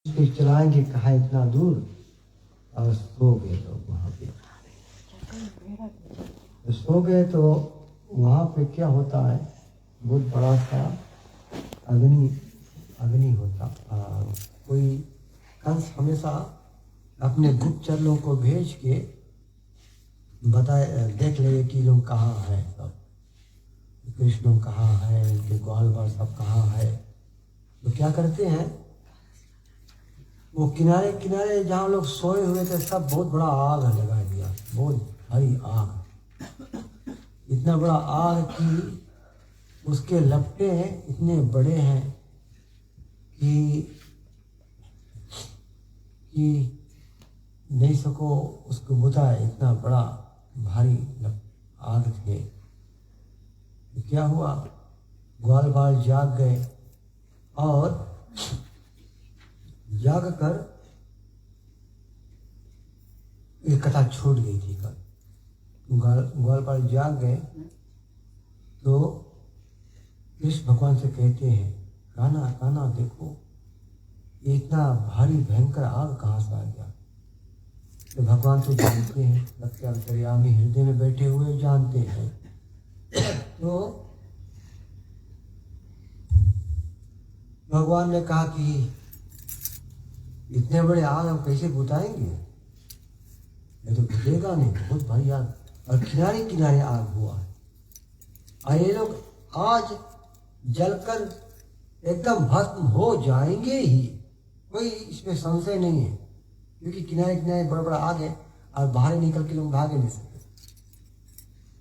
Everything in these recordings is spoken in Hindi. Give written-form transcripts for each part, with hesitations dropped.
उसके चलाएंगे कहाँ इतना दूर, और सो गए लोग वहाँ पे। तो सो गए तो वहाँ पे क्या होता है, बहुत बड़ा सा अग्नि होता। कोई कंस हमेशा अपने गुप्तचर लोगों को भेज के बताए, देख ले कि लोग कहाँ हैं, सब कृष्ण कहाँ है, उनके ग्वाल बाल सब कहाँ है। तो क्या करते हैं, वो किनारे किनारे जहाँ लोग सोए हुए थे सब बहुत बड़ा आग लगा दिया, बहुत भारी आग, इतना बड़ा आग कि उसके लपटे इतने बड़े हैं कि नहीं सको उसको बुझा, इतना बड़ा भारी आग थे। तो क्या हुआ, ग्वाल बाल जाग गए और जाग कर ये कथा छूट गई थी। कल ग्वाल बाल जाग गए तो कृष्ण भगवान से कहते हैं, कान्हा कान्हा देखो ये इतना भारी भयंकर आग कहाँ से आ गया। तो भगवान तो जानते हैं, सबके अंतर्यामी हृदय में बैठे हुए जानते हैं। तो भगवान ने कहा कि इतने बड़े आग हम कैसे बुझाएंगे, ये तो बुझेगा नहीं, बहुत भारी आग, और किनारे किनारे आग हुआ है, और ये लोग आज जलकर एकदम भस्म हो जाएंगे ही, कोई इसमें संशय नहीं है, क्योंकि किनारे किनारे बड़ा बड़ा आग है और बाहर निकल के लोग भागे नहीं सकते।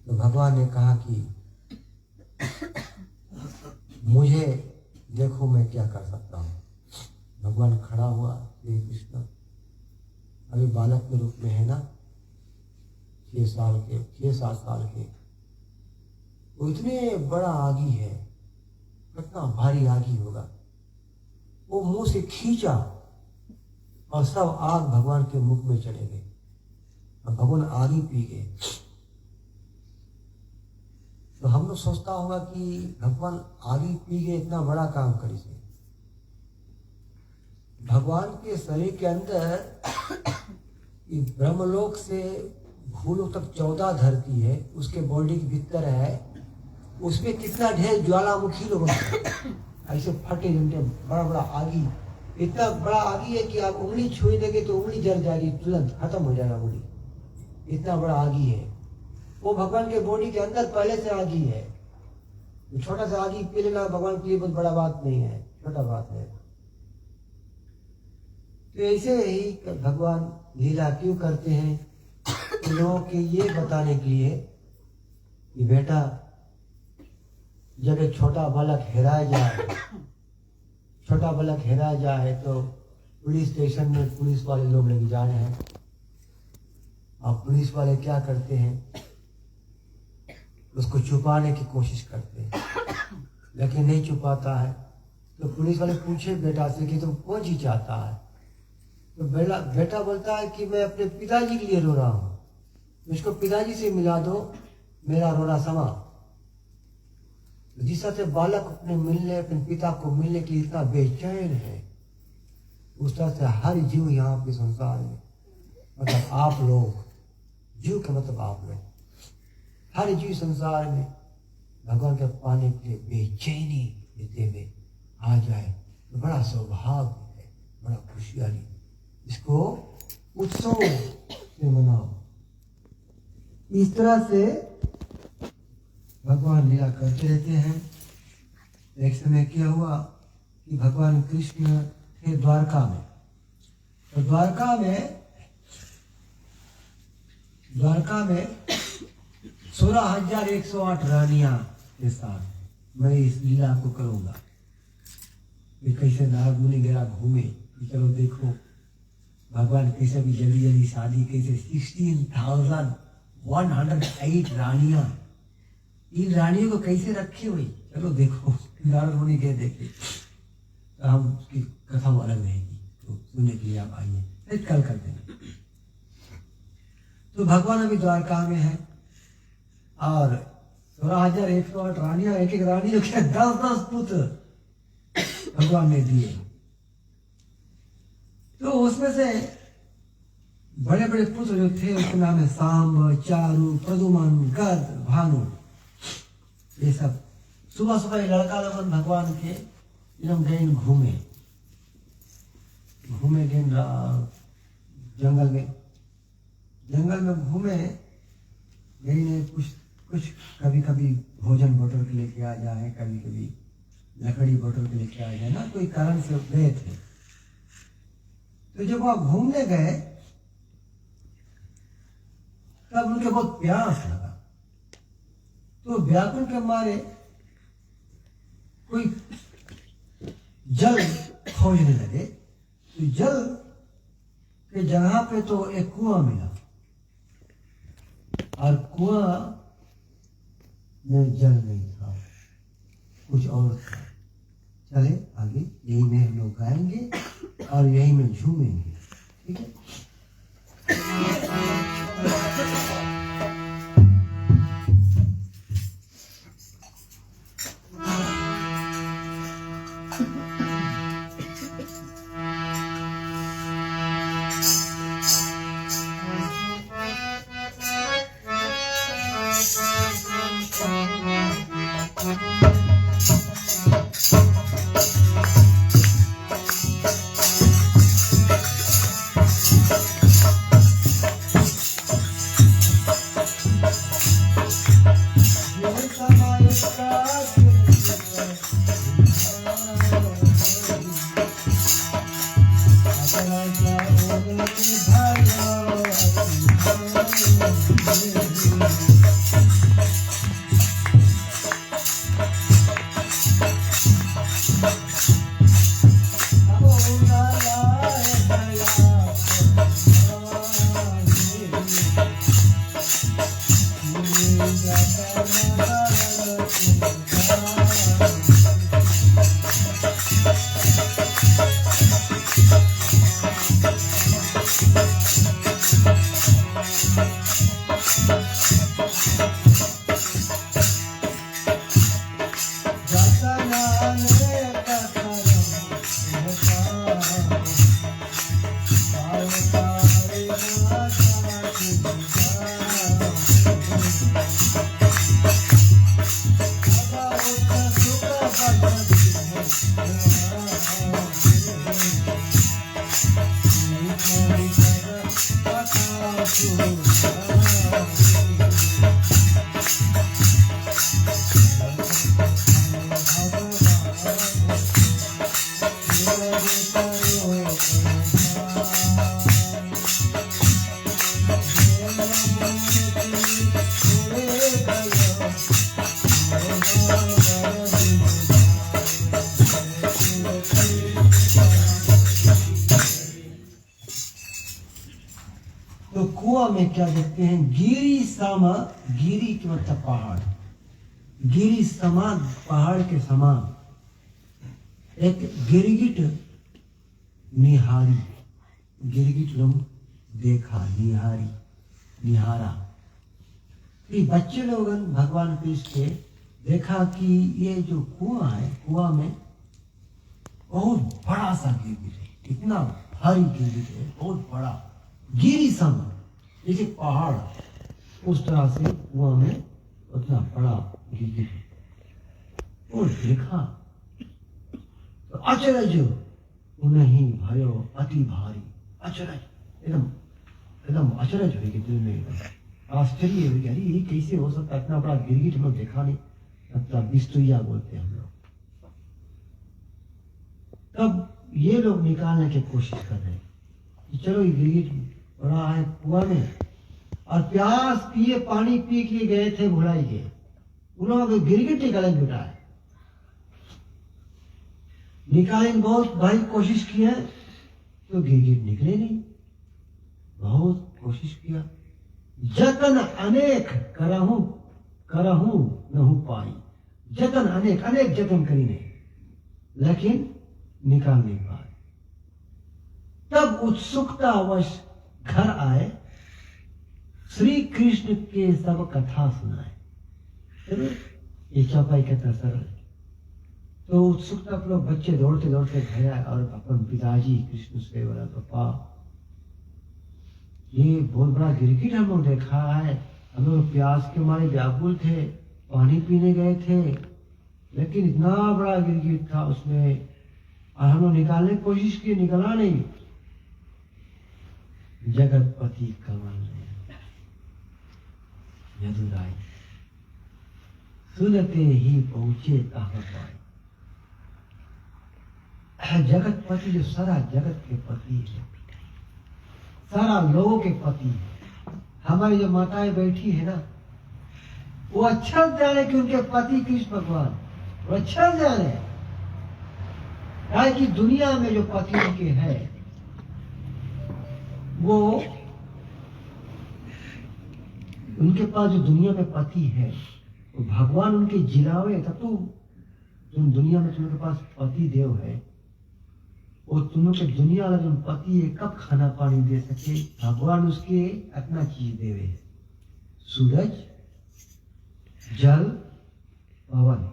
तो भगवान ने कहा कि मुझे देखो मैं क्या कर सकता हूँ। भगवान खड़ा हुआ, श्री कृष्ण अभी बालक के रूप में है ना, 6-7 साल के, वो इतने बड़ा आगी है, कितना भारी आगी होगा। वो मुंह से खींचा और सब आग भगवान के मुख में चले गए और भगवान आग ही पी गए। तो हम लोग सोचता होगा कि भगवान आग ही पी गए, इतना बड़ा काम करी से। भगवान के शरीर के अंदर ब्रह्मलोक से भूलोक तक 14 धरती है, उसके बॉडी के भीतर है, उसमें कितना ढेर ज्वालामुखी लोग ऐसे फटे जमते, बड़ा बड़ा आगी, इतना बड़ा आगी है कि आप उंगली छुई देंगे तो उंगली जल जाएगी, तुरंत खत्म हो जाएगा उंगली, इतना बड़ा आगी है। वो भगवान के बॉडी के अंदर पहले से आगी है। छोटा सा आगी पी लेना भगवान के लिए बहुत बड़ा बात नहीं है, छोटा बात है। तो ऐसे ही भगवान लीला क्यों करते हैं, लोगों के ये बताने के लिए कि बेटा जब एक छोटा बालक हेरा जाए तो पुलिस स्टेशन में पुलिस वाले लोग लेके जा रहे हैं, और पुलिस वाले क्या करते हैं, उसको छुपाने की कोशिश करते हैं, लेकिन नहीं छुपाता है। तो पुलिस वाले पूछे बेटा से कि तुम कौन चीज चाहता है, तो बेटा बोलता है कि मैं अपने पिताजी के लिए रो रहा हूँ, मुझको पिताजी से मिला दो, मेरा रोना समा। जिस तरह से बालक अपने पिता को मिलने के लिए इतना बेचैन है, उस तरह से हर जीव यहाँ पे संसार में, मतलब आप लोग, जीव का मतलब आप लोग, हर जीव संसार में भगवान के पाने के लिए बेचैनी देते हुए आ जाए तो बड़ा सौभाग्य है, बड़ा खुशहाली, इसको उत्सव से मनाओ। इस तरह से भगवान लीला करते रहते हैं। एक समय क्या हुआ कि भगवान कृष्ण थे द्वारका में, तो द्वारका में 16,108 रानियां के साथ मैं इस लीला को करूंगा। कैसे नारद मुनि गिरा घूमे कि चलो देखो भगवान कैसे भी जल्दी जल्दी शादी, कैसे 16,108 रानियां, इन रानियों को कैसे रखी हुई, चलो देखो। नारद मुनि गए देखे, तो हम उसकी कथा अलग रहेगी, तो सुनने के लिए आप आइए, कल करते हैं। तो भगवान अभी द्वारका में है और 16,108 रानियां, एक एक रानी को 10-10 पुत्र भगवान ने दिए। तो उसमें से बड़े बड़े पुत्र जो थे उसके नाम है सांब, चारु, प्रदुमन, गद, भानु। ये सब सुबह सुबह लड़का लोग भगवान के एकदम गए घूमे गए जंगल में घूमे गए कुछ कभी कभी भोजन बटोर के लेके आ जाए, कभी कभी लकड़ी बटोर के लेके आ जाए ना, कोई कारण से गए थे। तो जब वहां घूमने गए तब उनके बहुत प्यास लगा, तो व्याकुल के मारे कोई जल खोजने लगे। तो जल के जगह पे तो एक कुआं मिला और कुआं में जल नहीं था, कुछ और था। चले आगे, यही में हम लोग गाएंगे और यही में झूमेंगे, ठीक है। तो कुआं में क्या देखते हैं, गिरी समा, गिरी के मतलब पहाड़, गिरी समान पहाड़ के समान एक गिरगिट निहारी, गिरगिट लोग देखा, निहारी, निहारा। कि बच्चे लोग भगवान कृष्ण के देखा कि ये जो कुआं है, कुआं में बहुत बड़ा सा गिरगिट है, इतना भारी गिरगिट है, बहुत बड़ा, गिरी सम, जैसे पहाड़, उस तरह से कुआं में उतना बड़ा गिरगिट है। और देखा तो अचरज उन्हें भयो अति भारी, अचरज, एकदम अचरज हुई दिल में, आश्चर्य हुई, अरे ये कैसे हो सकता है, इतना बड़ा गिरगिट हम लोग देखा नहीं, मतलब बिस्तुइया बोलते हैं हम लोग। तब ये लोग निकालने की कोशिश कर रहे हैं कि चलो ये गिरगिट बड़ा है कुआं में, और प्यास पिए, पानी पी के गए थे, भुलाई गए, उन्होंने गिरगिट निकालेंगे बेटा है, निकालेंगे, बहुत भाई कोशिश की है तो गिरगिट निकले नहीं, बहुत कोशिश किया, जतन अनेक करहूं नहु पाई, जतन अनेक जतन करी नहीं, लेकिन निकाल नहीं पाए। तब उत्सुकतावश घर आए, श्री कृष्ण के सब कथा सुनाए। ये चौपाई कितना सरल है। तो उत्सुकता लोग बच्चे दौड़ते दौड़ते गया और अपन पिताजी कृष्ण से बोला, पापा ये बहुत बड़ा गिरगिट हम लोग देखा है, हम लोग प्यास के मारे व्याकुल थे, पानी पीने गए थे, लेकिन इतना बड़ा गिरगिट था उसमें और हम लोग निकालने की कोशिश की, निकला नहीं। जगतपति कमल ने यदुराई सुनते ही पहुंचे कहां पाए। जगतपति जो सारा जगत के पति है, सारा लोगों के पति है। हमारी जो माताएं बैठी है ना, वो अच्छा जाने कि उनके पति कृष्ण भगवान, वो अच्छा जाने कि दुनिया में जो पति उनके है वो उनके पास जो दुनिया में पति है वो भगवान उनके जिलावे, तब तो तुम दुनिया में तुम्हारे पास पति देव है, वो तुम के दुनिया वाला जो पति है कब खाना पानी दे सके, भगवान उसके अपना चीज देवे। सूरज, जल, पवन।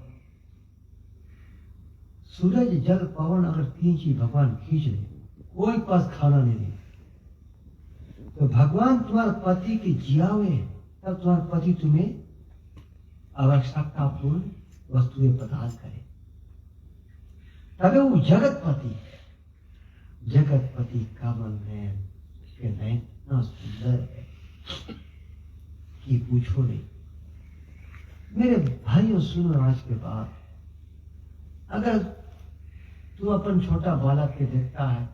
सूरज, जल, पवन अगर तीन चीज भगवान खींच ले, कोई पास खाना नहीं दे, तो भगवान तुम्हारे पति के जियावे, तब तुम्हारा पति तुम्हें आवश्यकतापूर्ण वस्तुएं प्रदान करे, तभी वो जगतपति है। जगतपति कमल नयन, उसके नयन इतना सुंदर है कि पूछो नहीं। मेरे भाइयों सुनो, आज के बाद अगर तू अपन छोटा बालक के देखता है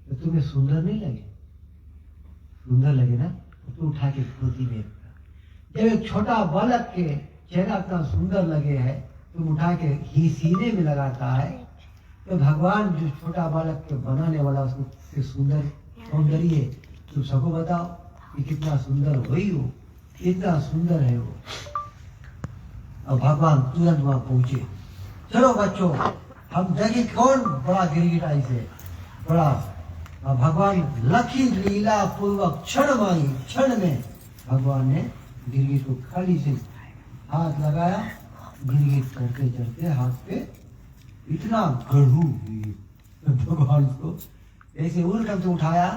तो तुम्हें सुंदर नहीं लगे? सुंदर लगे ना, तो तू उठा के गोदी में रखता। जब एक छोटा बालक के चेहरा इतना सुंदर लगे है, तुम उठा के ही सीने में लगाता है, तो भगवान जो छोटा बालक के बनाने वाला उसके सुंदर सौंदर्य तुम सबको बताओ कि कितना सुंदर वही हो, इतना सुंदर है वो। और भगवान तुरंत वहां पहुंचे। चलो बच्चों, हम देखे कौन बड़ा गिरगिटाई से बड़ा। भगवान लखी लीला पूर्वक क्षण में भगवान ने गिरगिट को खाली से हाथ लगाया, गिरगिट चढ़ते चढ़ते हाथ पे इतना गढ़ू हुई, भगवान को ऐसे उड़कर तो उठाया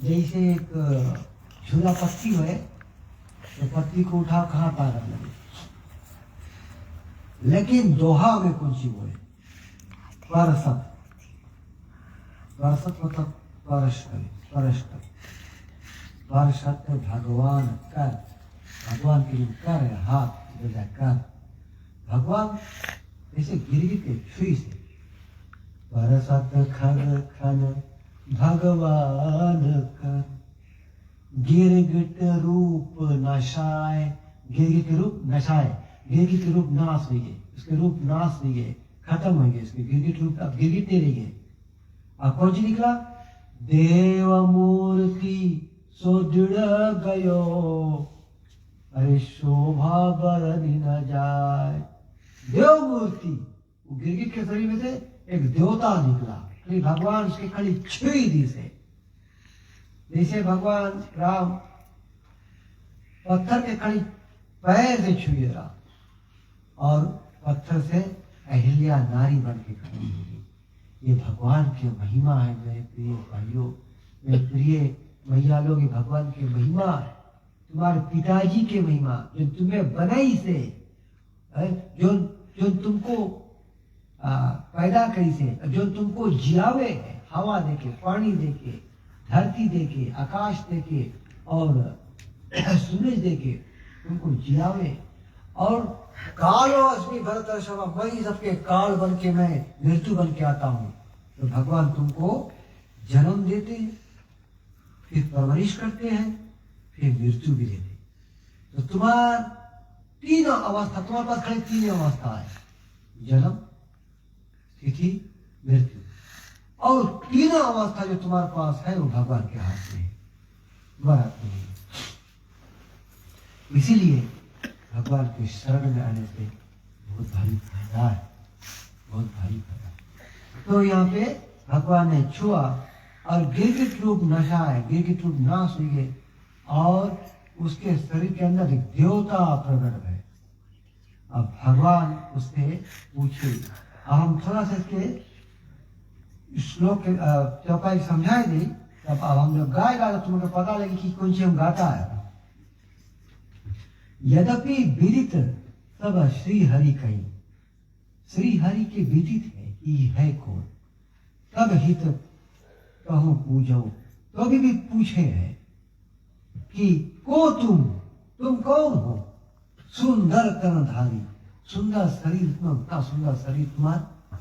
जैसे एक झूला पत्ती है, तो पत्ती को उठा कहाँ ताकत लगे। लेकिन दोहा में कौन सी बोले? परसत। परसत मतलब परस करे। परसत भगवान कर, भगवान के लिए कर है, हाथ बजा कर। भगवान ऐसे गिरगिट के छुई से परसत खर खन भगवान कर, गिरगिट रूप नशाए। गिरगिट के रूप नशाए, गिरगिट के रूप नाश हुई है, उसके रूप नाश हुई है, खत्म हो गए उसके गिरगिट रूप। अब गिरगिट नहीं रही है। अब कौन सी निकला? देव मूर्ति सो दृढ़ गयो, अरे शोभा बरनी न जाए। देव मूर्ति, वो गिरगिट के शरीर में से एक देवता निकला, भगवान उसके खाली छुई दी से। जैसे भगवान राम पत्थर के खाली पैर से छुए रहा और पत्थर से अहिल्या नारी बन के खड़ी हुई। ये भगवान की महिमा है मेरे प्रिय भाइयों, मेरे प्रिय मैया लोग, ये भगवान की महिमा है, तुम्हारे पिताजी की महिमा जो तुम्हें बनाई से, जो तुमको पैदा करी से, जो तुमको जियावे है, हवा देके, पानी देके, धरती देके, आकाश देके और सूरज देके तुमको जियावे। और कालो अस्मि भरत शवा, मैं सबके काल बन के, मैं मृत्यु बन के आता हूँ। तो भगवान तुमको जन्म देते हैं, फिर परवरिश करते हैं, फिर मृत्यु भी देते। तो तुम्हारा तीनों अवस्था, तुम्हारे पास खाली तीन अवस्था है, जन्म, स्थिति, मृत्यु। और तीनों अवस्था जो तुम्हारे पास है वो भगवान के हाथ में है, तुम्हारे हाथ में है। इसीलिए भगवान के शरण में आने से बहुत भारी फायदा है, बहुत भारी फायदा। तो यहाँ पे भगवान ने छुआ और गिरगिट रूप नशा है, गिरगिट रूप नाश हुई है और उसके शरीर के अंदर एक देवता प्रकट है। अब भगवान उससे पूछे हम थोड़ा सा इसके श्लोक के चौपाई समझाए दी, तब अब हम जब गाएगा तो तुमको पता लगे कि कौन सी हम गाता है। यद्यपि विदित सब श्री हरि कहीं, श्री हरि के विदित है कि है कौन, तब हित कहूँ पूजो, तो भी पूछे है कि को तुम कौन हो, सुंदर तनधारी, सुंदर शरीर, इतना सुंदर शरीर तुम्हारा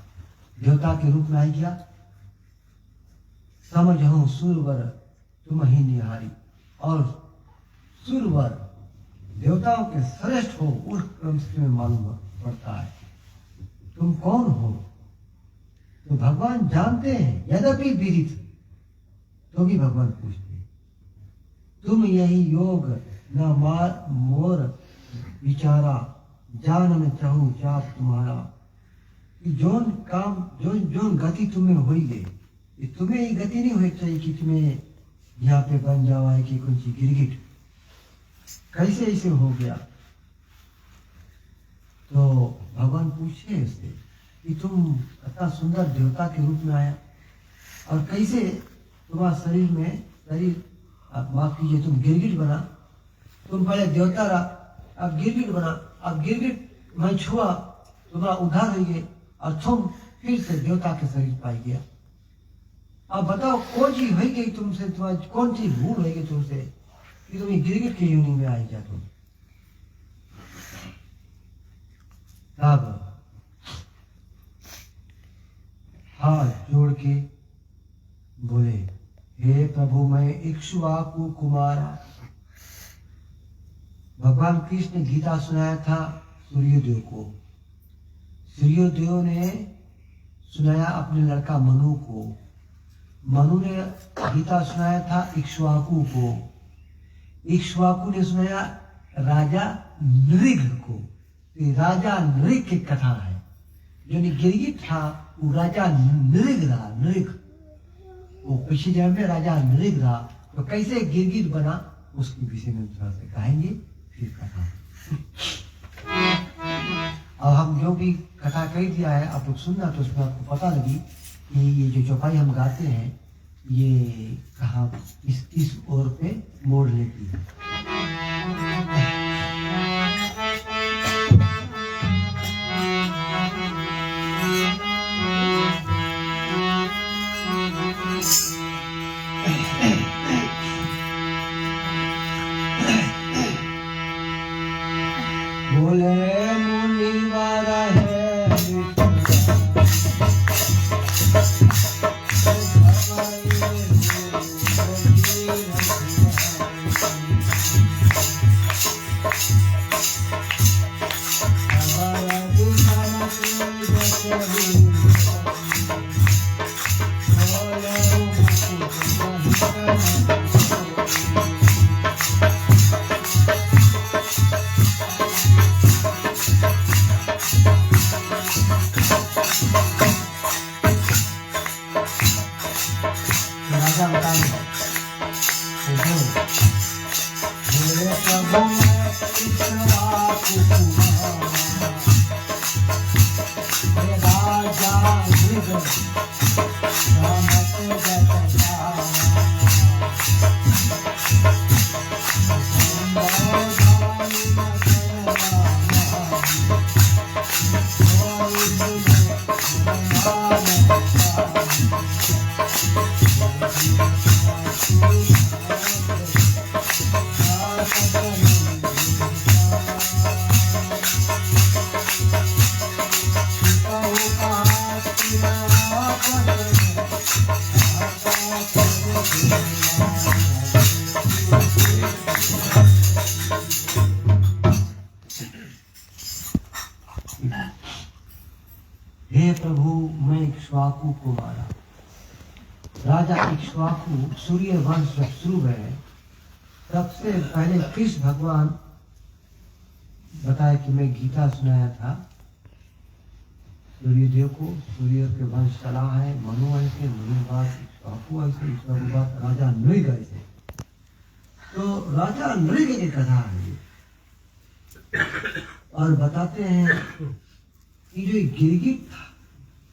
देवता के रूप में आई गया। समझो सुरवर तुम ही निहारी, और सुरवर देवताओं के श्रेष्ठ हो, उस क्रम से मालूम पड़ता है तुम कौन हो। तो भगवान जानते हैं, यद्यपि विदित, तो भी भगवान पूछते तुम यही योग न मार मोर विचारा, जान न चाहूं चाप तुम्हारा। कि जोन काम जोन गति तुम्हें हुई गई, तुम्हें ये गति नहीं होनी चाहिए कि तुम्हें यहाँ पे बन जाओ है कि कौन सी गिरगिट, कैसे ऐसे हो गया। तो भगवान पूछे उससे कि तुम इतना सुंदर देवता के रूप में आया, और कैसे तुम्हारा शरीर में माफ कीजिए तुम गिरगिट बना। तुम पहले देवता रहा, अब गिरगिट बना, अब गिरगिट मैं छुआ तुम्हारा उद्धार हो गए, और तुम फिर से देवता के शरीर पाई गया। अब बताओ कौन चीज हो गई तुमसे, तुम्हारी कौन सी भूल हो गई तुमसे कि तुम गिरगिट की योनि में आई क्या तुम। तब हाथ जोड़ के बोले, हे प्रभु मैं इक्ष्वाकु कुमारा। भगवान कृष्ण ने गीता सुनाया था सूर्यदेव को, सूर्यदेव ने सुनाया अपने लड़का मनु को, मनु ने गीता सुनाया था इक्ष्वाकु को, इक्ष्वाकु ने सुनाया राजा नृग को। तो राजा नृग की कथा है, जो गिरगिट था वो राजा नृग रहा, नृग वो पिछले जन्म में राजा नृग रहा। तो कैसे गिरगिट बना उसके विषय में थोड़ा सा कहेंगे फिर कथा। और हम जो भी कथा कह दिया है आप लोग सुनना, तो उसमें आपको पता लगी कि ये जो चौपाई हम गाते हैं ये कहाँ इस ओर पे मोड़ लेती है। हे प्रभु मैं इक्ष्वाकु को मारा। राजा इक्ष्वाकु सूर्य वंश जब शुरू है सबसे पहले कृष्ण भगवान बताया कि मैं गीता सुनाया था सूर्यदेव को, सूर्य के वंश चला है, मनु ऐसे, मनु बाद इक्ष्वाकु ऐसे, इक्ष्वाकु बाद राजा नृग ऐसे। तो राजा नृग की कथा है और बताते हैं कि जो गिरगिट था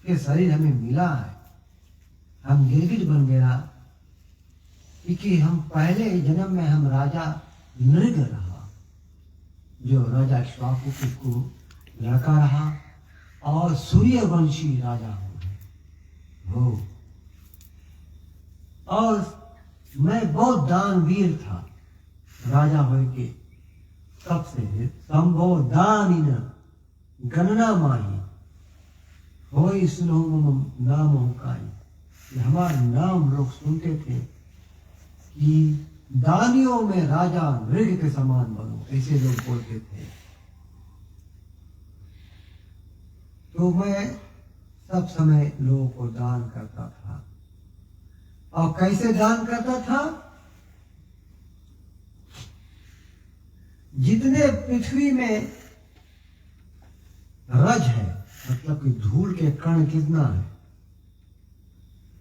के शरीर हमें मिला है, हम गिरगिट बन गया, क्योंकि हम पहले जन्म में हम राजा नृग रहा, जो राजा इक्ष्वाकु को लड़का रहा और सूर्यवंशी राजा हो। और मैं बहुत दानवीर था, राजा हो के सबसे संभव दान गणना माही हो सुनो नाम होकाई। हमारा नाम लोग सुनते थे कि दानियों में राजा मृग के समान बनो, ऐसे लोग बोलते थे। तो मैं सब समय लोगों को दान करता था। और कैसे दान करता था? जितने पृथ्वी में रज है, मतलब कि धूल के कण कितना है,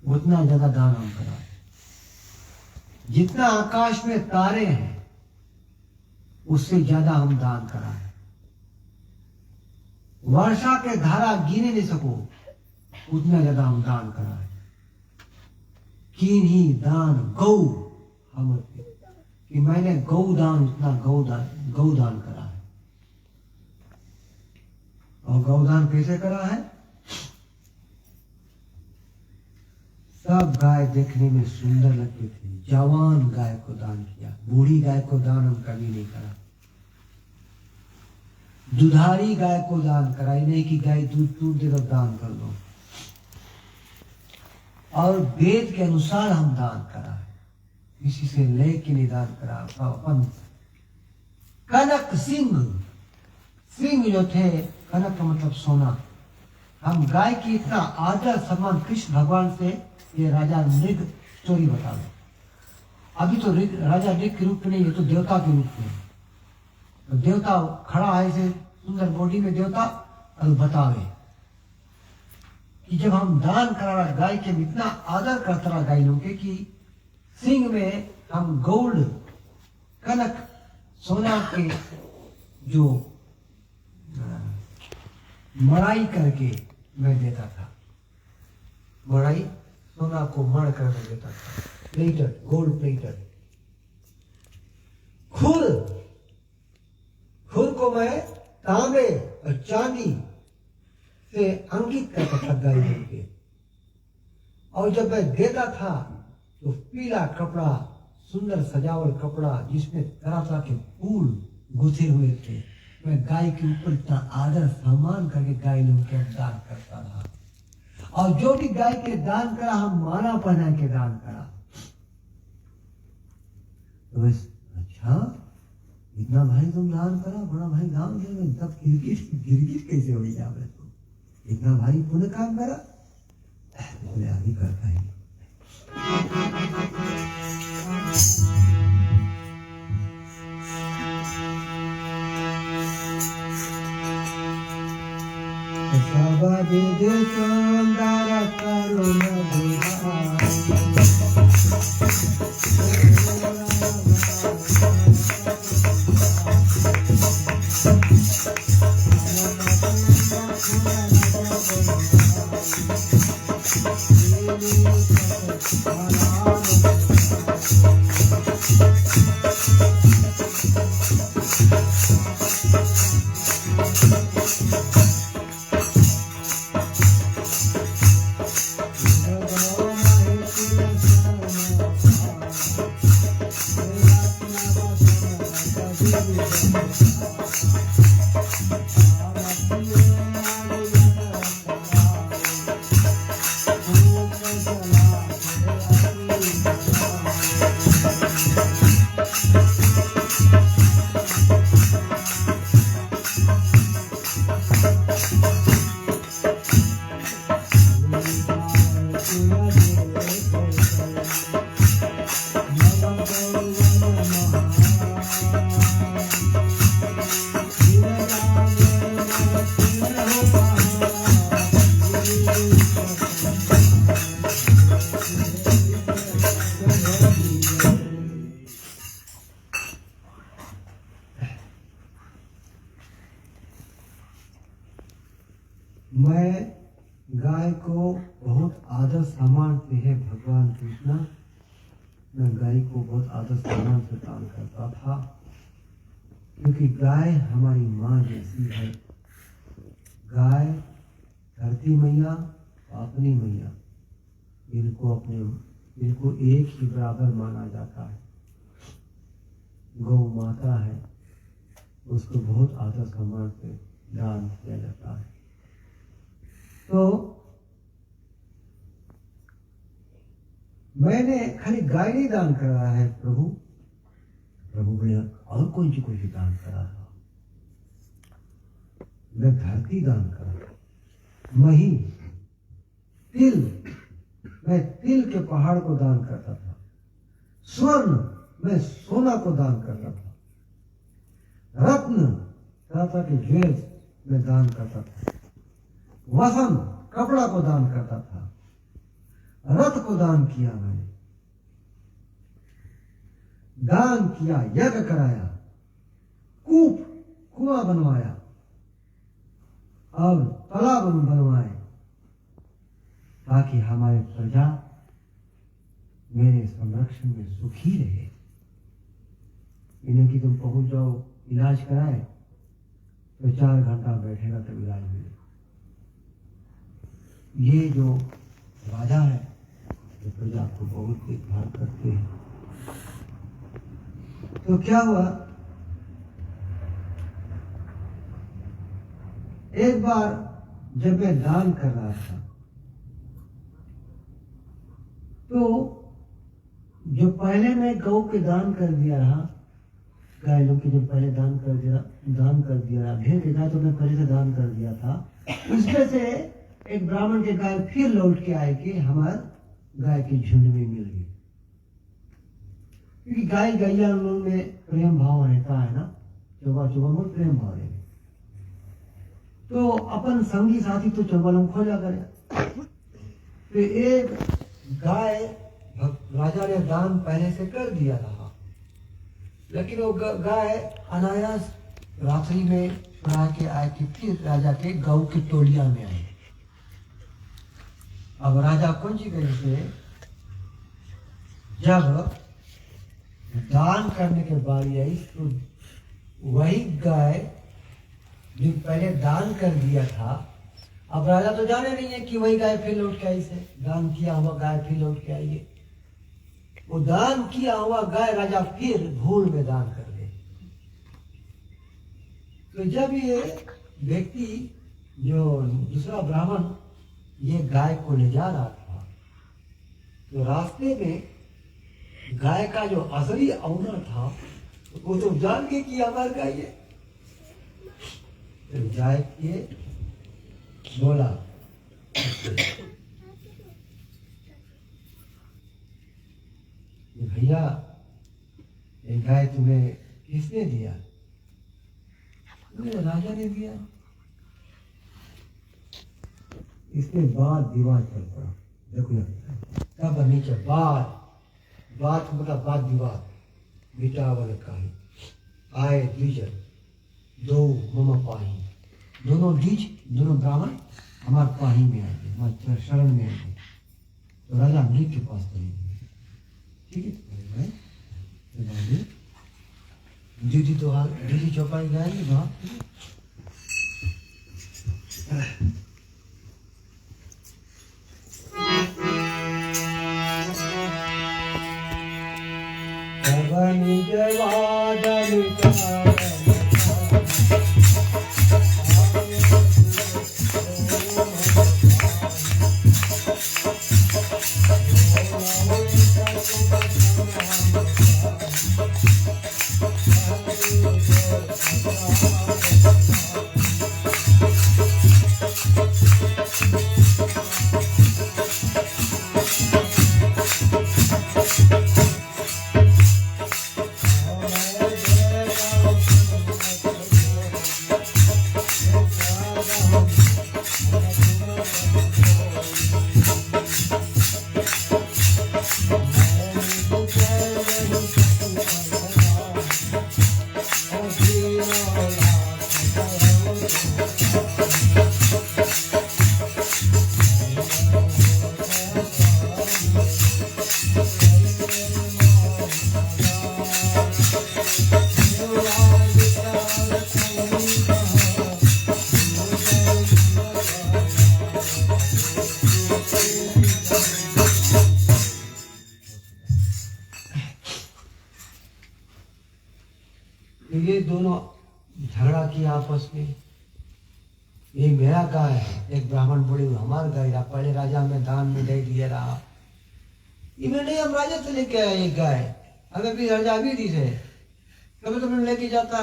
उतना ज्यादा दान हम कराए। जितना आकाश में तारे हैं, उससे ज्यादा हम दान कराए। वर्षा के धारा गिने नहीं सको, उतना ज्यादा हम दान कराए। किन्हीं दान गौ हम कि मैंने गौदान, उतना गौदान करा है। और गौदान कैसे करा है? सब गाय देखने में सुंदर लगती थी, जवान गाय को दान किया, बूढ़ी गाय को दान हम कभी नहीं करा। दुधारी गाय को दान कराई नहीं कि गाय दूध दे तो दान कर दो। और वेद के अनुसार हम दान करा है, किसी से लेके नहीं दान करा। अपन कनक सिंह जो थे, कनक का मतलब सोना, हम गाय की इतना आदर सम्मान कृष्ण भगवान से, ये राजा नृग स्टोरी बता दो। अभी तो राजा नृग के रूप में नहीं, ये तो देवता के रूप में। तो देवता खड़ा है ऐसे सुंदर बॉडी में देवता, और बतावे कि जब हम दान करा रहा गाय के, इतना आदर करता रहा गाय लोग के कि सिंह में हम गोल्ड कनक सोना के जो मड़ाई करके मैं देता था। मड़ाई सोना को मड़ कर मैं देता था, प्लेटेड, गोल्ड प्लेटेड। खुर को मैं तांबे और चांदी से अंकित करता था गाय के। और जब मैं देता था तो पीला कपड़ा, सुंदर सजावट कपड़ा जिसमें तरह तरह के फूल गुथे हुए थे, मैं गाय के ऊपर इतना आदर सम्मान करके गाय लोगों के दान करता रहा। और जो भी गाय के दान करा, हम माला पहना के दान करा। तो अच्छा, इतना भाई तुम दान करा, बड़ा भाई दान दे, तब गिरगिट कैसे हो गया? तो इतना भाई पुण्य काम करा, बोले आगे कर पाएंगे। मैं गाय को बहुत आदर सम्मान से दान करता था, क्योंकि गाय हमारी माँ जैसी है। गाय, धरती मैया, अपनी मैया, इनको एक ही बराबर माना जाता है। गौ माता है, उसको बहुत आदर सम्मान से दान किया जाता है। तो मैंने खाली गाय नहीं दान करा है प्रभु ने और कौन सी दान करा था। मैं धरती दान करा, मही, तिल, मैं तिल के पहाड़ को दान करता था। स्वर्ण, मैं सोना को दान करता था। रत्न, तरह के ज्वेल्स में दान करता था। वसन, कपड़ा को दान करता था। रथ को दान किया मैंने, दान किया, यज्ञ कराया, कुआं बनवाया और तालाब बनवाए, ताकि हमारे प्रजा मेरे संरक्षण में सुखी रहे। इन्हें कि तुम पहुंच जाओ, इलाज कराए तो 4 घंटा बैठेगा तब इलाज मिले। ये जो राजा है तो प्रजा को बहुत देखभाल करते हैं। तो क्या हुआ, एक बार जब मैं दान कर रहा था तो जो पहले मैं गौ के दान कर दिया रहा, गाय लोग के जो पहले दान कर दिया रहा, ढेर के गाय तो मैं पहले से दान कर दिया था। उसमें से एक ब्राह्मण के गाय फिर लौट के आए कि हमारे गाय के झुंड में मिल गई। क्योंकि गाय गैया लोग में प्रेम भाव रहता है ना, चौबा में प्रेम भाव रहेगा तो अपन संगी साथी तो चौबा खोजा करे। तो एक गाय राजा ने दान पहले से कर दिया था, लेकिन वो गाय अनायास रात्रि में चुरा के आए कि फिर राजा के गौ की टोलिया में आई। अब राजा कुंजीगढ़ से जब दान करने के बारी आई तो वही गाय जो पहले दान कर दिया था, अब राजा तो जाने नहीं है कि वही गाय फिर लौट के आई से, दान किया हुआ गाय फिर लौट के आई है। वो दान किया हुआ गाय राजा फिर भूल में दान कर दे। तो जब ये व्यक्ति जो दूसरा ब्राह्मण ये गाय को ले जा रहा था तो रास्ते में गाय का जो असली ऑनर था वो तो जान के कि हमारी गाय है, तो जाए के बोला भैया ये गाय तुम्हें किसने दिया? राजा ने दिया। इसके बाद विवाद चल पड़ा। देखो तब नीचे बात मतलब बात विवाद बेटा वाले कही आए द्विजन दो मम पाही, दोनों द्विज दोनों ब्राह्मण हमारे पाही में आए, हमारे शरण में आए। तो राजा मृग के पास चले गए। ठीक है, दीदी तो दीदी चौपाई गाएंगे वहां। तो ये दोनों झगड़ा किया आपस में, ये मेरा गाय है। एक ब्राह्मण बोले हमारा गाय रहा, पहले राजा में दान में दे दिया रहा, इन्हें नहीं हम राजा से लेके आए ये गाय, हमें भी राजा अभी दी थे, कभी कभी लेके जाता।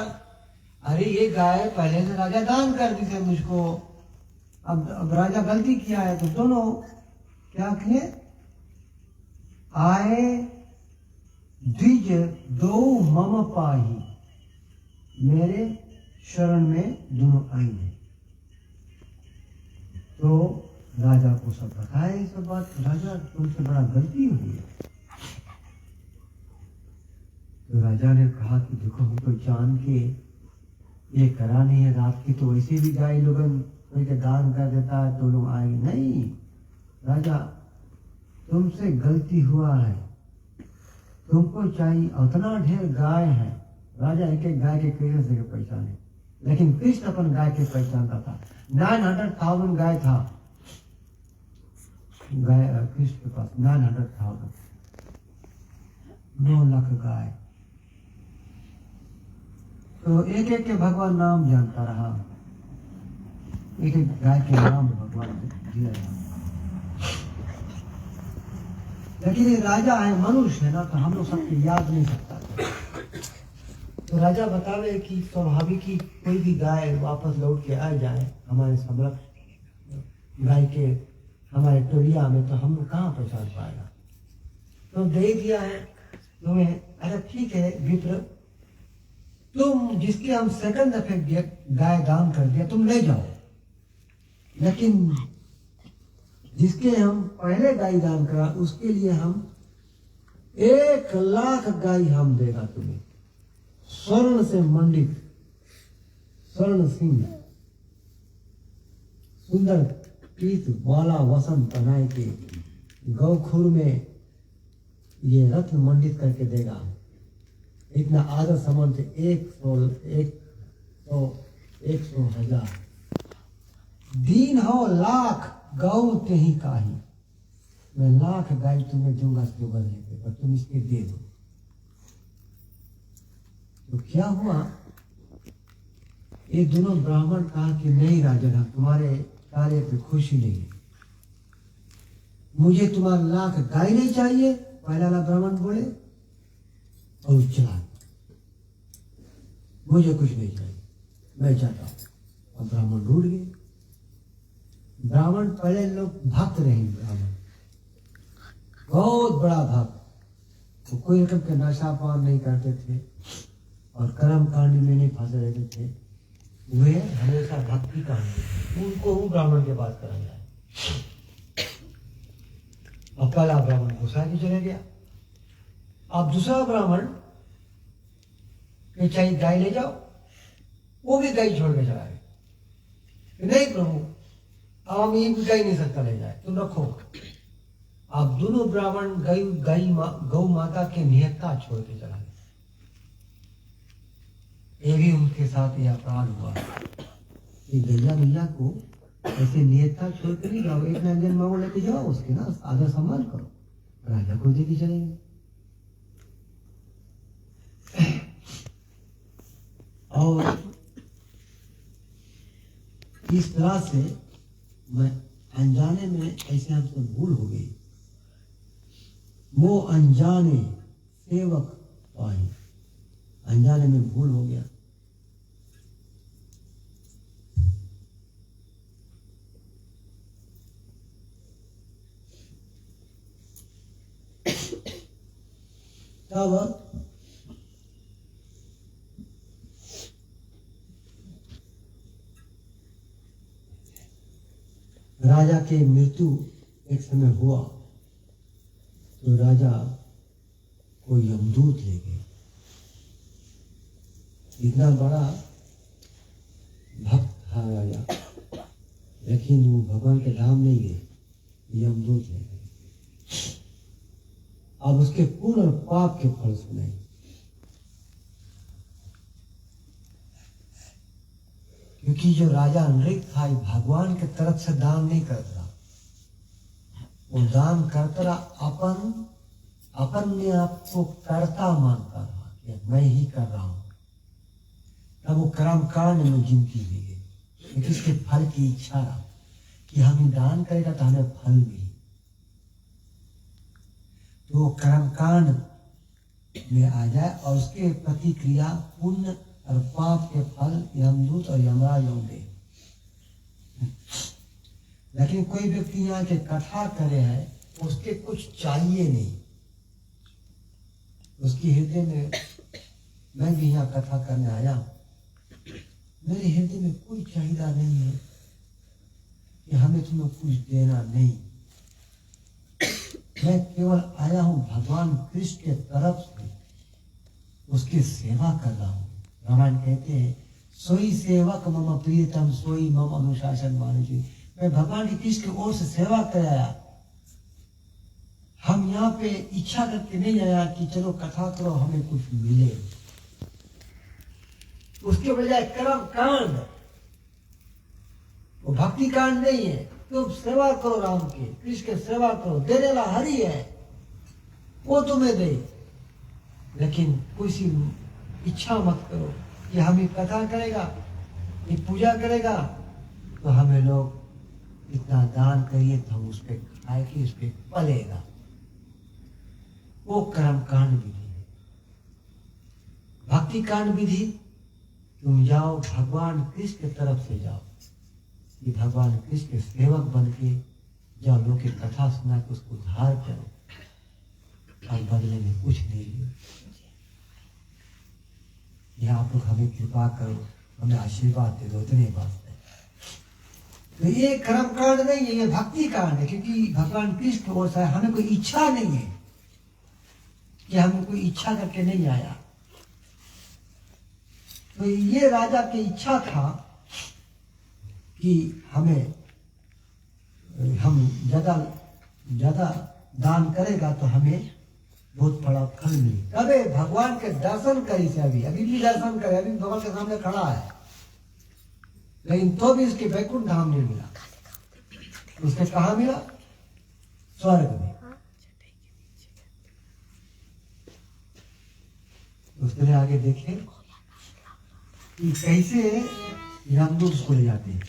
अरे ये गाय पहले से राजा दान कर दी थे मुझको, अब राजा गलती किया है। तो दोनों क्या किए, आए द्विज दो मम पाही, मेरे शरण में दोनों आएंगे। तो राजा को सब बताया ये सब बात, राजा तुमसे बड़ा गलती हुई है। तो राजा ने कहा कि देखो हम तो जान के ये करा नहीं है, रात की तो वैसे भी गाय लोगन कोई के दान कर देता है तो लोग आएंगे नहीं। राजा तुमसे गलती हुआ है, तुमको चाहिए उतना ढेर गाय है। राजा एक एक गाय के कैसे से पहचाने, लेकिन कृष्ण अपन गाय के पहचानता था। 900,000 गाय था, गाय कृष्ण के पास 900,000, 9 लाख गाय। तो एक एक के भगवान नाम जानता रहा, एक एक गाय के नाम भगवान दिया रहा। लेकिन ये राजा है, मनुष्य है ना, तो हम लोग सबके याद नहीं सकता। तो राजा बतावे कि स्वाभाविक ही कोई भी गाय वापस लौट के आ जाए हमारे समरक गाय के हमारे टोलिया में, तो हम लोग कहाँ पहचान पाएगा। तो दे दिया है तुम्हें। अरे ठीक है विप्र, तुम जिसके हम सेकंड इफेक्ट गाय दान कर दिया तुम ले जाओ, लेकिन जिसके हम पहले गाय दान करा उसके लिए हम 1 लाख गाय हम देगा तुम्हें, स्वर्ण से मंडित, स्वर्ण सिंह, सुंदर पीत वाला वसन पहनाए के गौखुर में ये रत्न मंडित करके देगा। इतना आदर सम्मान से 100,000 दीन हो लाख गौ ते ही काही, मैं लाख गाय तुम्हें दूंगा इसके बदले पे, पर तुम इसके दे दो। तो क्या हुआ, ये दोनों ब्राह्मण कहा कि नहीं राजा, तुम्हारे कार्य पे खुशी नहीं है, मुझे तुम्हारा लाख गाय नहीं चाहिए। पहला वाला ब्राह्मण बोले और चला, मुझे कुछ नहीं चाहिए, मैं जाता हूं। और ब्राह्मण रूठ गए। ब्राह्मण पहले लोग भक्त रहे, ब्राह्मण बहुत बड़ा भक्त, तो कोई रकम के नशा पान नहीं करते थे और कर्म कांड में नहीं फंसे रहते थे, वे हमेशा भक्ति का उनको वो ब्राह्मण के बात करा जाए। अब पहला ब्राह्मण गुस्सा के चले गया। अब दूसरा ब्राह्मण के चाहिए गाय ले जाओ, वो भी गाय छोड़ के चला गया। नहीं प्रभु, अब हम ये भी गाय नहीं सकता ले जाए, तुम रखो। अब दोनों ब्राह्मण गौ माता के निहत्ता छोड़ के चला गया। ये भी उनके साथ ये अपराध हुआ कि गैया मैया को ऐसे नियता छोड़ कर नहीं जाओ, एक ना मांगो लेके जाओ, उसके ना आदर सम्मान करो। राजा को देके चलेंगे। और इस तरह से मैं अनजाने में ऐसे हमसे भूल हो गई, वो अनजाने सेवक पाए, अनजाने में भूल हो गया। तब राजा के मृत्यु एक समय हुआ, तो राजा को यमदूत ले गए। इतना बड़ा भक्त था राजा, लेकिन वो भगवान के धाम नहीं गए, यमदूत ले गए। अब उसके पूर्ण और पाप के फल सुनाए। क्योंकि जो राजा नृक था भगवान के तरफ से दान नहीं करता, वो दान करता रहा अपन ने आपको कर्ता मानता रहा कि मैं ही कर रहा हूं। तब वो कर्म कांड में जिंदगी दी गई, किसके फल की इच्छा कि हम दान करेगा तो हमें फल मिले। तो वो कर्म कांड में आ जाए और उसके प्रतिक्रिया पुण्य और पाप के फल यमदूत और यमराज होंगे। लेकिन कोई व्यक्ति यहाँ के कथा करे है, उसके कुछ चाहिए नहीं, उसकी हृदय में, मैं भी यहाँ कथा करने आया, मेरे हृदय में कोई चाहिए नहीं है कि हमें तुम्हें कुछ देना नहीं, मैं केवल आया हूँ भगवान कृष्ण के तरफ से उसकी सेवा कर रहा हूँ। रामायण कहते हैं सोई सेवक मम प्रियतम सोई मम अनुशासन मानुषी, मैं भगवान कृष्ण की ओर से सेवा कराया। हम यहाँ पे इच्छा करके नहीं आया कि चलो कथा करो हमें कुछ मिले, उसके बजाय कर्म कांड, वो भक्ति कांड नहीं है। तुम सेवा करो राम के, कृष्ण के सेवा करो, देने वाला हरि है, वो तुम्हें दे, लेकिन कुछ इच्छा मत करो कि हम ये कथा करेगा, ये पूजा करेगा तो हमें लोग इतना दान करिए तो हम उस पर खाएंगे, उस पर पलेगा। वो कर्म कांड विधि है। भक्ति कांड विधि, तुम जाओ भगवान कृष्ण की तरफ से जाओ, कि भगवान कृष्ण के सेवक बन के जाओ, लोग की कथा सुना के उसको उद्धार करो और बदले में कुछ नहीं लो। यह आप लोग हमें कृपा करो, हमें आशीर्वाद दे दो, इतने बात है। तो ये कर्म कांड नहीं है, ये भक्ति कांड है, क्योंकि भगवान कृष्ण की ओर से हमें कोई इच्छा नहीं है, कि हमें कोई इच्छा करके नहीं आया। तो ये राजा की इच्छा था कि हमें, हम ज्यादा दान करेगा तो हमें बहुत बड़ा फल मिले। कभी भगवान के दर्शन करी से अभी भी दर्शन करे, अभी भगवान के सामने खड़ा है, लेकिन तो भी इसके वैकुंठ धाम नहीं मिला। उसके कहा मिला? स्वर्ग में। उसने आगे देखे कि कैसे यमदूत उसको ले जाते हैं।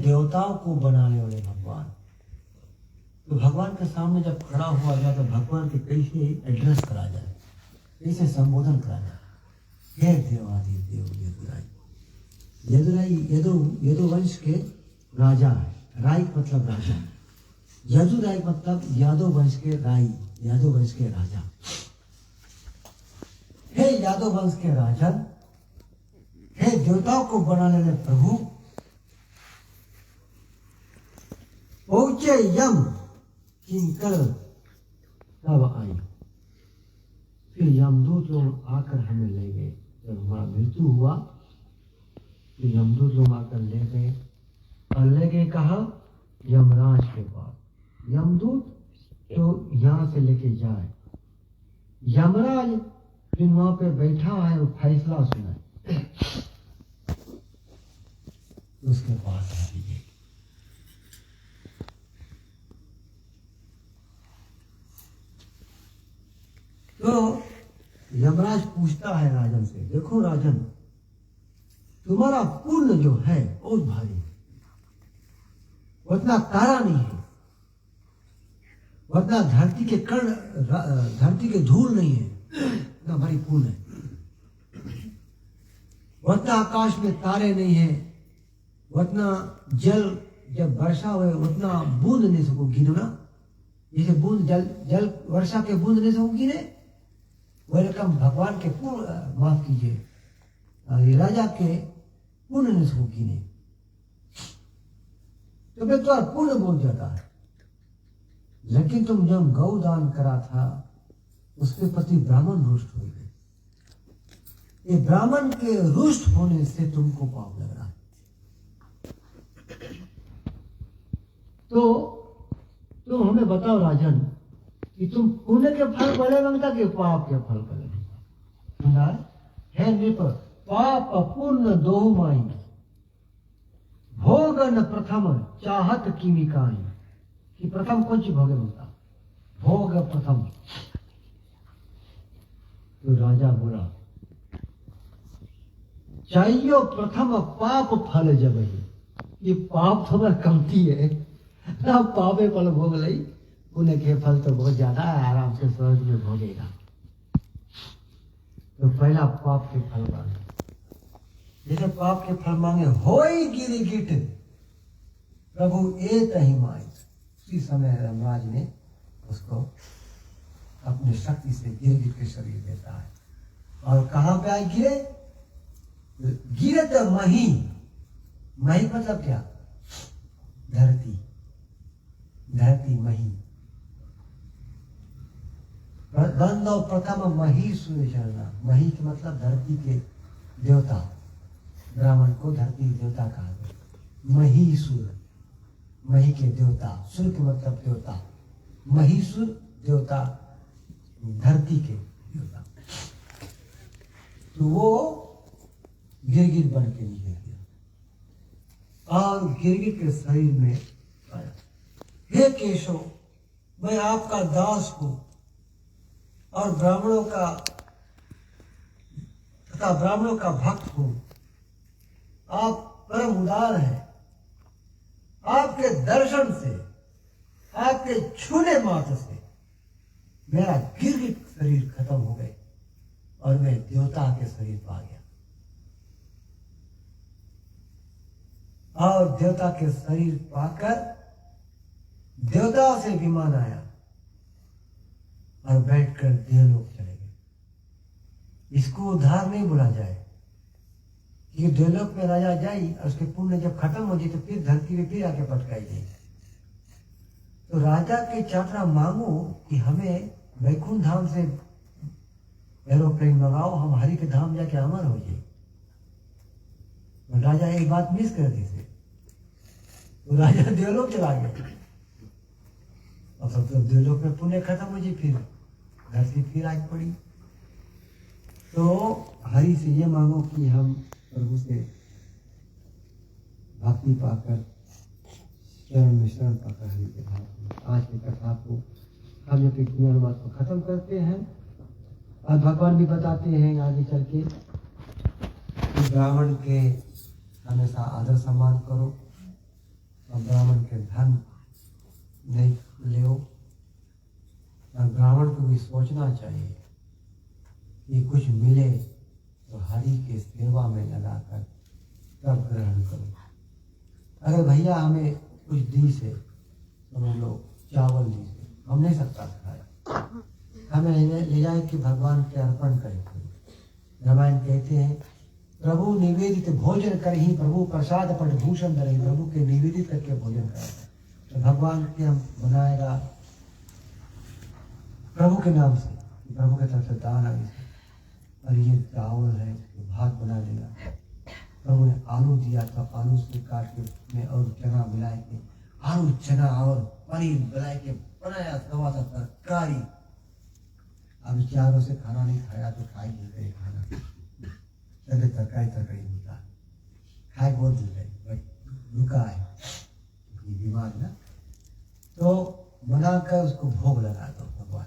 देवताओं को बनाने वाले भगवान, तो भगवान के सामने जब खड़ा हुआ जाए तो भगवान के कैसे एड्रेस करा जाए, कैसे संबोधन करा जाए? हे देवादि देव यदुराई। यदुराई यदुवंश के राजा है। राई मतलब राजा। यदुराय मतलब यादव वंश के राई, यादव वंश के राजा। हे यादव वंश के राजन, हे देवताओं को बनाने वाले प्रभु, पहुंचे यम किंकर तब आई। फिर यमदूत लोग आकर हमें ले गए। जब हमारा मृत्यु हुआ तो यमदूत लोग आकर ले गए, और ले गए कहा? यमराज के पास। यमदूत तो यहाँ से लेके जाए, यमराज फिर वहां पे बैठा है और फैसला सुनाए, उसके पास आ दीजिए। तो यमराज पूछता है राजन से, देखो राजन, तुम्हारा पुण्य जो है बहुत भारी है, उतना तारा नहीं है, उतना धरती के कण, धरती के धूल नहीं है, उतना भारी पुण्य है। उतना आकाश में तारे नहीं है, उतना जल जब वर्षा हुए उतना बूंद नहीं सको गिरना, जैसे बूंद जल वर्षा के बूंद नहीं सको गिरे, वही रकम भगवान के पुण्य, माफ कीजिए, राजा के पुण्य नहीं सको गिने। तो फिर तो पुण्य बोल जाता है। लेकिन तुम जब गौ दान करा था उसके प्रति ब्राह्मण रुष्ट हो गए। ये ब्राह्मण के रुष्ट होने से तुमको पाप लग रहा है। तो हमें बताओ राजन कि तुम पुण्य के फल बड़े मांगता कि पाप के फल बड़े? है नृप, पाप पुण्य दो माई, भोगन प्रथम चाहत किमिकाई। कि प्रथम कौन सी भोगे मांगता? भोग प्रथम। तो राजा बोला, चाहिए प्रथम पाप फल जब ही। ये पाप थोड़ा कमती है ना, पापे फल भोग लई, पुण्य के फल तो बहुत ज्यादा है, आराम से स्वर्ग में भोगेगा। तो पहला पाप के फल मांगे। जैसे पाप के फल मांगे, होई गिरी गिट प्रभु ए तही माई। उसी समय यमराज ने उसको अपनी शक्ति से गिरगिट के शरीर देता है। और कहां पे आए गिरे? गिरत मही। मही मतलब क्या? धरती, धरती मही। बंदो प्रथम मही सूर्य चरणा। मही के मतलब धरती के देवता। ब्राह्मण को धरती देवता कहा गया। महीसुर, मही के देवता, सुर के मतलब देवता, महीसुर देवता, धरती के देवता। तो वो गिरगिट बन के निकल गया और गिरगिट के शरीर में आया। हे केशव, मैं आपका दास हूं और ब्राह्मणों का भक्त हूं। आप परम उदार हैं। आपके दर्शन से, आपके छूने मात्र से मेरा गिरगिट शरीर खत्म हो गए और मैं देवता के शरीर पा गया। और देवता के शरीर पाकर देवताओं से विमान आया और बैठकर देवलोक चले गए। इसको उद्धार नहीं बोला जाए, कि देवलोक में राजा जाए और उसके पुण्य जब खत्म हो जाए तो फिर धरती में फिर आके पटकाई जाए। तो राजा के चाटना मांगो कि हमें वैकुंठ धाम से एरोप्लेन मंगाओ, हम हरि के धाम जाके अमर हो जाए। तो राजा एक बात मिस कर दी थे, तो राजा देवलोक चला गया। और सब तो देवलोक में पुण्य खत्म हो जाए, फिर धरती फिर आग पड़ी। तो हरि से ये मांगो कि हम प्रभु से भक्ति पाकर, चरण में शरण पाकर हरि के धाम में। आज की कथा को हम अपनी अनुवाद को खत्म करते हैं और भगवान भी बताते हैं आगे चल के कि ब्राह्मण के हमेशा आदर सम्मान करो और ब्राह्मण के धन नहीं ले। और ब्राह्मण को भी सोचना चाहिए कि कुछ मिले तो हरि के सेवा में लगाकर तब ग्रहण करो। अगर भैया हमें कुछ दी से तो हम लोग चावल लीजिए, हम नहीं सकता खाया, हमें इन्हें ले जाए कि भगवान के अर्पण करें। रामायण कहते हैं प्रभु निवेदित भोजन कर ही प्रभु प्रसाद पट भूषण धरे, प्रभु के निवेदित करके भोजन करेगा तो भगवान के हम बनाएगा प्रभु के नाम से, प्रभु के तरफ से दान आगे से। और ये चावल है भात बना लेगा, प्रभु ने आलू दिया तो आलू से काट के में और चना मिला के, आलू चना और पनीर मिला के बनाया तवा सा तरकारी। अब चारों से खाना नहीं खाया तो खाई नहीं गए खाना, चले तरकारी होता है, खाए बहुत दिल है बट रुका है, ये बीमार ना, तो बनाकर उसको भोग लगा दो भगवान।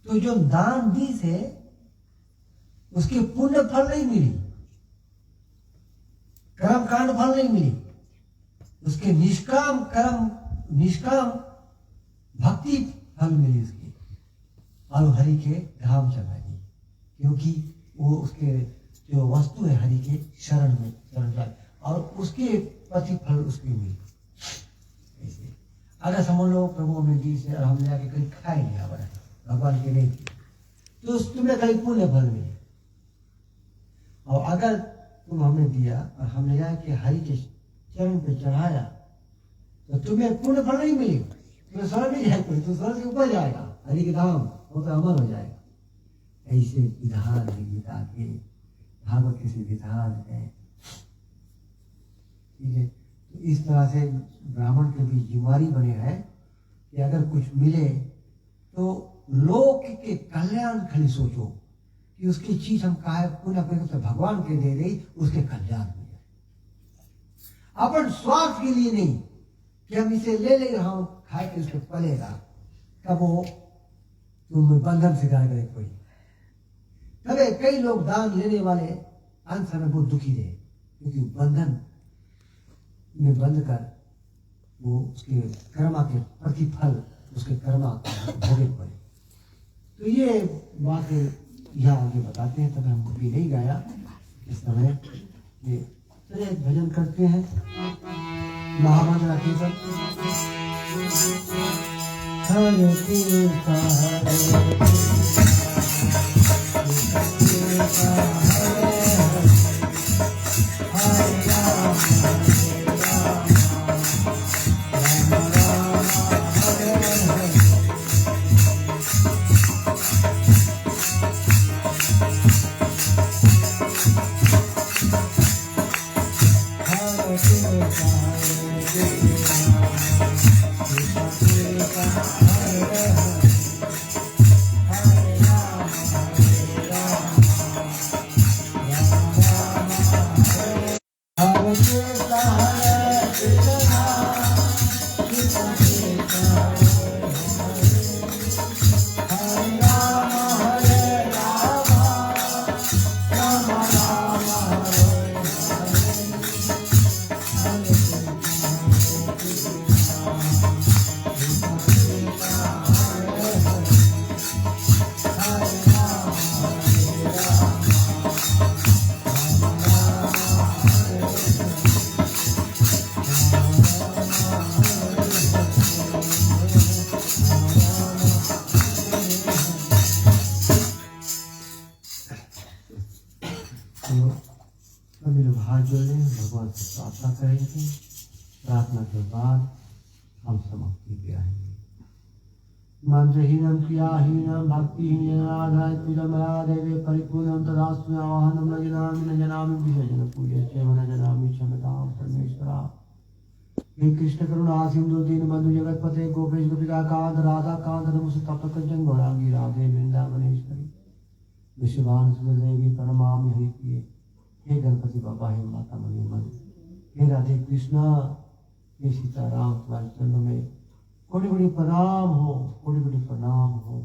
तो जो दान दी से उसके पुण्य फल नहीं मिली, कर्म कांड फल नहीं मिली, उसके निष्काम कर्म निष्काम भक्ति फल मिली उसकी, और हरि के धाम चला गई, क्योंकि वो उसके जो वस्तु है हरि के शरण में शरण, और उसके प्रतिफल उसके मिले। ऐसे अगर समझ लो प्रभु हमें दी से और हमने जाके कहीं खा ही लिया बड़ा भगवान के नहीं तो तुम्हें कहीं पुण्य फल मिले। और अगर तुम हमें दिया और हमने जाके हरि के चरण पे चढ़ाया तो तुम्हें पुण्य फल नहीं मिले, तुम्हें स्वर्ग नहीं जाएगा, तो स्वर्ग से ऊपर जाएगा, हरि के धाम वो तो अमर हो जाएगा। ऐसे विधान है गीता के, भागवत के विधान है, ठीक है। तो इस तरह से ब्राह्मण के भी जिम्मेदारी बने हैं कि अगर कुछ मिले तो लोक के कल्याण खाली सोचो कि उसकी चीज हम काहे पुण्य करें तो भगवान के दे रही उसके कल्याण हो जाए, अपन स्वार्थ के लिए नहीं कि हम इसे ले ले हम खाए के उसके पलेगा, तब वो तुम बंधन सिखा करे कोई। तबे कई लोग दान लेने वाले अंत समय बहुत दुखी रहे, क्योंकि बंधन में बंध कर वो उसके कर्मा के प्रतिफल उसके कर्मा भोगे पड़े। तो ये बातें यहाँ आगे बताते हैं, तब हम भी नहीं गाया इस समय। ये चलिए भजन करते हैं महामंत्र कीर्तन। हरे कृष्णा हरे प्रार्थना के बाद हम समाप्ति पे आएंगे। मंत्रहीनम क्रियाहीनम भक्तिहीनम देवे परिपूर्णम तदास्तु आवाहनम न जनामि विसर्जन पूज्य सेवन जनामि क्षमतां परमेश्वरा। हे कृष्ण करुणा सिंधु दीन बंधु जगतपते गोपेश गोपिका कांत राधा कांत नमस्ते तप्त कंचन गौरांगी राधे वृंदावनेश्वरी विश्वभानु सुदेवी प्रणमामि हरिप्रिये। हे गणपति बाबा, हे माता मणिमन, हे राधे कृष्णा, हे सीताराम, तुम्हारे चरणों में कोटि कोटि प्रणाम हो, कोटि कोटि प्रणाम हो।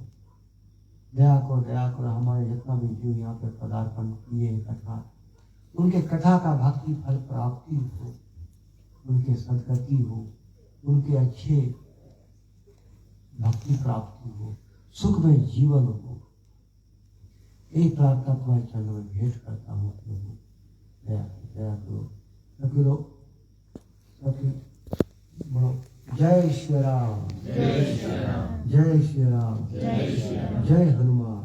दया करो हमारे जितना भी जीव यहाँ पे पदार्पण किए कथा, उनके कथा का भक्ति फल प्राप्ति हो, उनके सदगति हो, उनके अच्छे भक्ति प्राप्ति हो, सुखमय जीवन हो। एक प्रार्थना तुम्हारे चरणों में भेंट करता हूँ प्रभु, दया करो। सभी लोग सभी बोलो जय श्री राम। जय श्री राम, जय हनुमान।